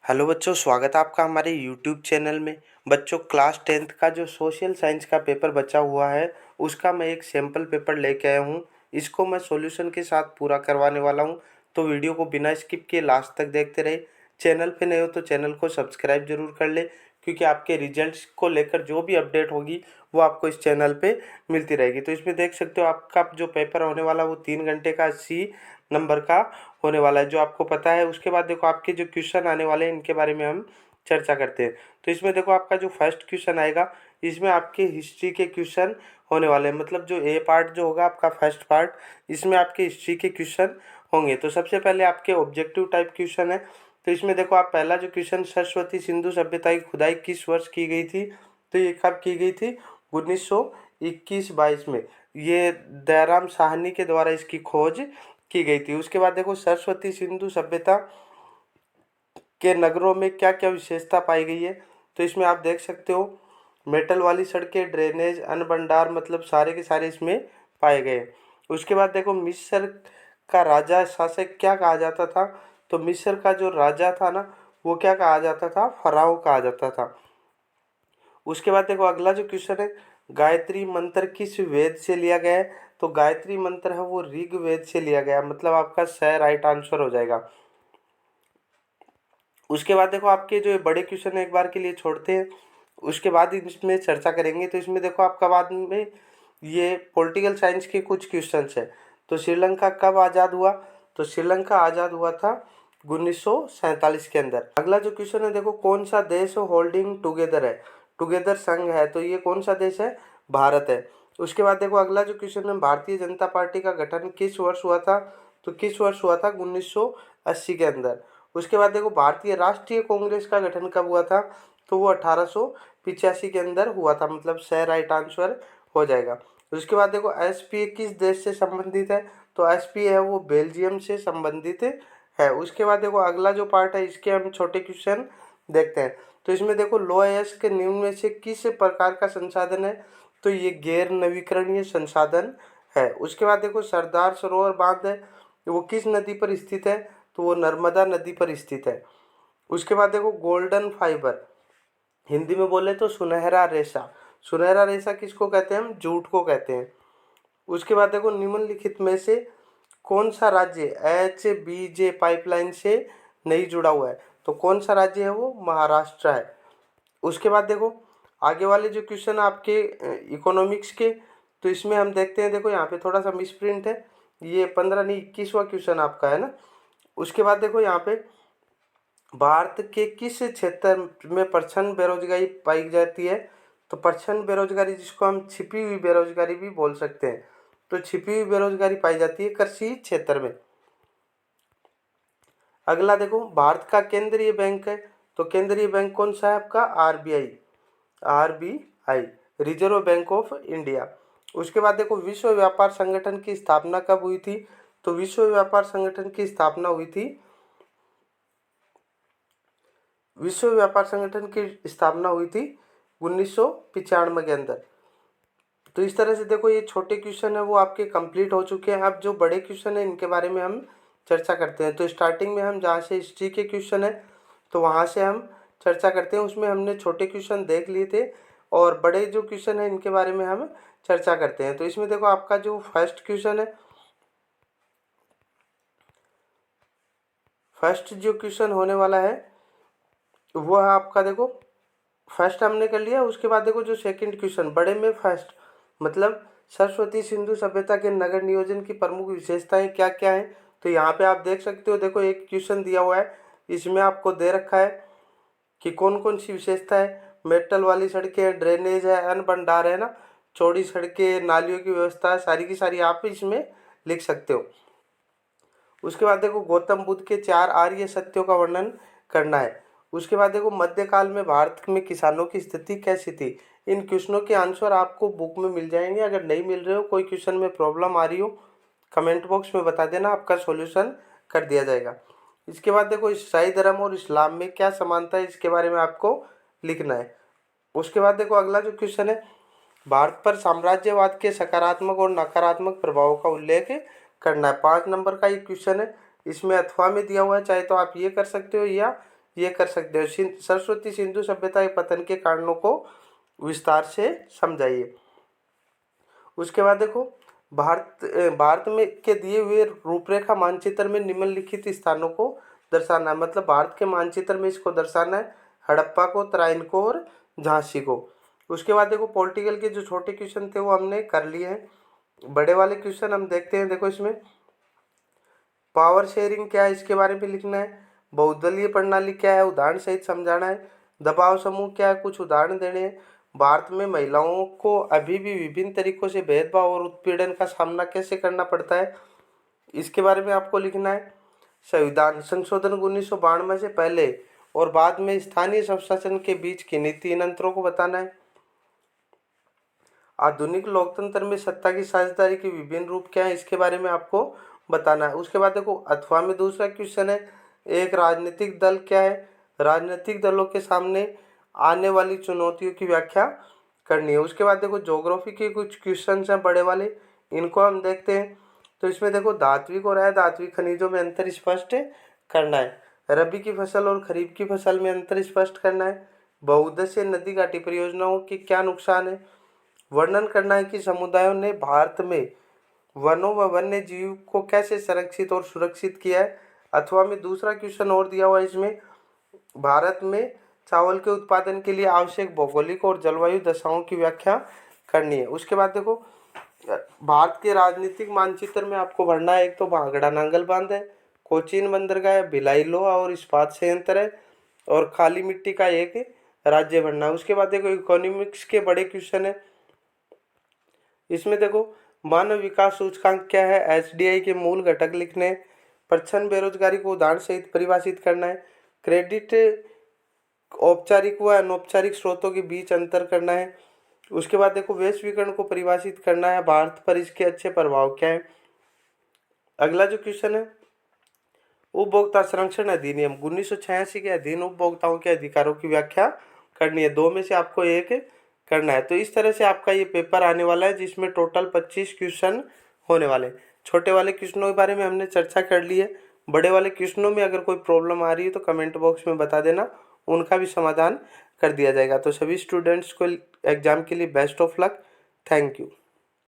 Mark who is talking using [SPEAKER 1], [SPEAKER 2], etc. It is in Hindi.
[SPEAKER 1] हेलो बच्चों, स्वागत है आपका हमारे यूट्यूब चैनल में। बच्चों, क्लास 10th का जो सोशल साइंस का पेपर बचा हुआ है उसका मैं एक सैम्पल पेपर लेके आया हूँ। इसको मैं सॉल्यूशन के साथ पूरा करवाने वाला हूँ, तो वीडियो को बिना स्किप किए लास्ट तक देखते रहे। चैनल पे नए हो तो चैनल को सब्सक्राइब जरूर कर ले, क्योंकि आपके रिजल्ट्स को लेकर जो भी अपडेट होगी वो आपको इस चैनल पे मिलती रहेगी। तो इसमें देख सकते हो आपका जो पेपर होने वाला वो 3 घंटे का 80 नंबर का होने वाला है, जो आपको पता है। उसके बाद देखो आपके जो क्वेश्चन आने वाले हैं इनके बारे में हम चर्चा करते हैं। तो इसमें देखो आपका जो फर्स्ट क्वेश्चन आएगा, इसमें आपके हिस्ट्री के क्वेश्चन होने वाले हैं। मतलब जो ए पार्ट जो होगा आपका फर्स्ट पार्ट, इसमें आपके हिस्ट्री के क्वेश्चन होंगे। तो सबसे पहले आपके ऑब्जेक्टिव टाइप क्वेश्चन है। तो इसमें देखो आप पहला जो क्वेश्चन, सरस्वती सिंधु सभ्यता की खुदाई किस वर्ष की गई थी? तो ये कब की गई थी? 1921-22 में। ये दयाराम साहनी के द्वारा इसकी खोज की गई थी। उसके बाद देखो सरस्वती सिंधु सभ्यता के नगरों में क्या क्या विशेषता पाई गई है? तो इसमें आप देख सकते हो मेटल वाली सड़कें, ड्रेनेज, अन्न भंडार, मतलब सारे के सारे इसमें पाए गए। उसके बाद देखो मिस्र का राजा शासक क्या कहा जाता था? तो मिस्र का जो राजा था ना, वो क्या कहा जाता था? फराओ कहा जाता था। उसके बाद देखो अगला जो क्वेश्चन है, गायत्री मंत्र किस वेद से लिया गया है? तो गायत्री मंत्र है वो ऋग वेद से लिया गया, मतलब आपका सही राइट आंसर हो जाएगा। उसके बाद देखो आपके जो ये बड़े क्वेश्चन है एक बार के लिए छोड़ते हैं, उसके बाद इसमें चर्चा करेंगे। तो इसमें देखो आपका बाद में ये पॉलिटिकल साइंस के कुछ क्वेश्चंस है। तो श्रीलंका कब आज़ाद हुआ? तो श्रीलंका आज़ाद हुआ था 1947 के अंदर। अगला जो क्वेश्चन है देखो, कौन सा देश होल्डिंग टुगेदर है? टुगेदर संघ है, तो ये कौन सा देश है? भारत है। उसके बाद देखो अगला जो क्वेश्चन है, भारतीय जनता पार्टी का गठन किस वर्ष हुआ था? तो किस वर्ष हुआ था? 1980 के अंदर। उसके बाद देखो भारतीय राष्ट्रीय कांग्रेस का गठन कब हुआ था? तो वो 1885 के अंदर हुआ था, मतलब सही राइट आंसर हो जाएगा। उसके बाद देखो एसपीए किस देश से संबंधित है? तो एसपीए है वो बेल्जियम से संबंधित है। उसके बाद देखो अगला जो पार्ट है इसके हम छोटे क्वेश्चन देखते हैं। तो इसमें देखो लो एस के निम्न में से किस प्रकार का संसाधन है? तो ये गैर नवीकरणीय संसाधन है। उसके बाद देखो सरदार सरोवर बांध है वो किस नदी पर स्थित है? तो वो नर्मदा नदी पर स्थित है। उसके बाद देखो गोल्डन फाइबर, हिंदी में बोले तो सुनहरा रेशा। सुनहरा रेशा किसको कहते हैं? हम जूट को कहते हैं। उसके बाद देखो निम्नलिखित में से कौन सा राज्य HBJ पाइपलाइन से नहीं जुड़ा हुआ है? तो कौन सा राज्य है वो? महाराष्ट्र है। उसके बाद देखो आगे वाले जो क्वेश्चन आपके इकोनॉमिक्स के, तो इसमें हम देखते हैं। देखो यहाँ पे थोड़ा सा मिसप्रिंट है, ये 15 नहीं 21वां क्वेश्चन आपका है ना। उसके बाद देखो यहाँ पे भारत के किस क्षेत्र में प्रछन्न बेरोजगारी पाई जाती है? तो प्रछन्न बेरोजगारी, जिसको हम छिपी हुई बेरोजगारी भी बोल सकते हैं, तो छिपी हुई बेरोजगारी पाई जाती है कृषि क्षेत्र में। अगला देखो भारत का केंद्रीय बैंक है, तो केंद्रीय बैंक कौन सा है आपका? RBI. RBI, reserve bank of India. उसके बाद देखो विश्व व्यापार संगठन की स्थापना कब हुई थी? तो विश्व व्यापार संगठन की स्थापना हुई थी, विश्व व्यापार संगठन की स्थापना हुई थी 1995 के अंदर। तो इस तरह से देखो ये छोटे क्वेश्चन है वो आपके कंप्लीट हो चुके हैं। अब जो बड़े क्वेश्चन है इनके बारे में हम चर्चा करते हैं। तो स्टार्टिंग में हम जहाँ से हिस्ट्री के क्वेश्चन है तो वहाँ से हम चर्चा करते हैं। उसमें हमने छोटे क्वेश्चन देख लिए थे, और बड़े जो क्वेश्चन है इनके बारे में हम चर्चा करते हैं। तो इसमें देखो आपका जो फर्स्ट क्वेश्चन है, फर्स्ट जो क्वेश्चन होने वाला है वो है आपका, देखो फर्स्ट हमने कर लिया। उसके बाद देखो जो सेकंड क्वेश्चन, बड़े में फर्स्ट, मतलब सरस्वती सिंधु सभ्यता के नगर नियोजन की प्रमुख विशेषताएं क्या क्या हैं? तो यहाँ पे आप देख सकते हो, देखो एक क्वेश्चन दिया हुआ है, इसमें आपको दे रखा है कि कौन कौन सी विशेषता है। मेटल वाली सड़कें, ड्रेनेज है, अन्न भंडार है ना, चौड़ी सड़कें, नालियों की व्यवस्था है, सारी की सारी आप इसमें लिख सकते हो। उसके बाद देखो गौतम बुद्ध के 4 आर्य सत्यों का वर्णन करना है। उसके बाद देखो मध्यकाल में भारत में किसानों की स्थिति कैसी थी? इन क्वेश्चनों के आंसर आपको बुक में मिल जाएंगे। अगर नहीं मिल रहे हो, कोई क्वेश्चन में प्रॉब्लम आ रही हो, कमेंट बॉक्स में बता देना, आपका सॉल्यूशन कर दिया जाएगा। इसके बाद देखो ईसाई धर्म और इस्लाम में क्या समानता है, इसके बारे में आपको लिखना है। उसके बाद देखो अगला जो क्वेश्चन है, भारत पर साम्राज्यवाद के सकारात्मक और नकारात्मक प्रभावों का उल्लेख करना है। 5 नंबर का ये क्वेश्चन है, इसमें अथवा में दिया हुआ है, चाहे तो आप ये कर सकते हो या ये कर सकते हो। सरस्वती सिंधु सभ्यता के पतन के कारणों को विस्तार से समझाइए। उसके बाद देखो भारत में के दिए हुए रूपरेखा मानचित्र में निम्नलिखित स्थानों को दर्शाना है। मतलब भारत के मानचित्र में इसको दर्शाना है, हड़प्पा को, तराइन को और झांसी को। उसके बाद देखो पॉलिटिकल के जो छोटे क्वेश्चन थे वो हमने कर लिए हैं। बड़े वाले क्वेश्चन हम देखते हैं। देखो इसमें पावर शेयरिंग क्या है इसके बारे में लिखना है, बहुदलीय प्रणाली क्या है उदाहरण सहित समझाना है, दबाव समूह क्या है कुछ उदाहरण देने हैं, भारत में महिलाओं को अभी भी विभिन्न तरीकों से भेदभाव और उत्पीड़न का सामना कैसे करना पड़ता है इसके बारे में आपको लिखना है, संविधान संशोधन 1992 से पहले और बाद में स्थानीय स्वशासन के बीच की नीति इन अंतरों को बताना है, आधुनिक लोकतंत्र में सत्ता की साझेदारी के विभिन्न रूप क्या है इसके बारे में आपको बताना है। उसके बाद देखो अथवा में दूसरा क्वेश्चन है, एक राजनीतिक दल क्या है, राजनीतिक दलों के सामने आने वाली चुनौतियों की व्याख्या करनी है। उसके बाद देखो ज्योग्राफी के कुछ क्वेश्चन हैं बड़े वाले, इनको हम देखते हैं। तो इसमें देखो धात्विक और अधात्विक खनिजों में अंतर स्पष्ट करना है, रबी की फसल और खरीफ की फसल में अंतर स्पष्ट करना है, बहुउद्देशीय नदी घाटी परियोजनाओं के क्या नुकसान है, वर्णन करना है कि समुदायों ने भारत में वनों व वन्य जीव को कैसे संरक्षित और सुरक्षित किया है। अथवा में दूसरा क्वेश्चन और दिया हुआ है इसमें, भारत में चावल के उत्पादन के लिए आवश्यक भौगोलिक और जलवायु दशाओं की व्याख्या करनी है। उसके बाद देखो भारत के राजनीतिक मानचित्र में आपको भरना है, एक तो भांगड़ा नांगल बांध है, कोचीन बंदरगाह है, भिलाई लोहा और इस्पात संयंत्र है और काली मिट्टी का एक राज्य भरना है। उसके बाद देखो इकोनॉमिक्स के बड़े क्वेश्चन है, इसमें देखो मानव विकास सूचकांक क्या है, एसडीआई के मूल घटक लिखने हैं, प्रच्छन्न बेरोजगारी को उदाहरण सहित परिभाषित करना है, क्रेडिट औपचारिक व अनौपचारिक स्रोतों के बीच अंतर करना है। उसके बाद देखो वैश्वीकरण को परिभाषित करना है, भारत पर इसके अच्छे प्रभाव क्या है। अगला जो क्वेश्चन है उपभोक्ता संरक्षण अधिनियम 1986 के अधीन उपभोक्ताओं के अधिकारों की व्याख्या करनी है, दो में से आपको एक करना है। तो इस तरह से आपका ये पेपर आने वाला है जिसमें टोटल 25 क्वेश्चन होने वाले। छोटे वाले क्वेश्चनों के बारे में हमने चर्चा कर ली है, बड़े वाले क्वेश्चनों में अगर कोई प्रॉब्लम आ रही है तो कमेंट बॉक्स में बता देना, उनका भी समाधान कर दिया जाएगा। तो सभी स्टूडेंट्स को एग्ज़ाम के लिए best of luck. Thank you.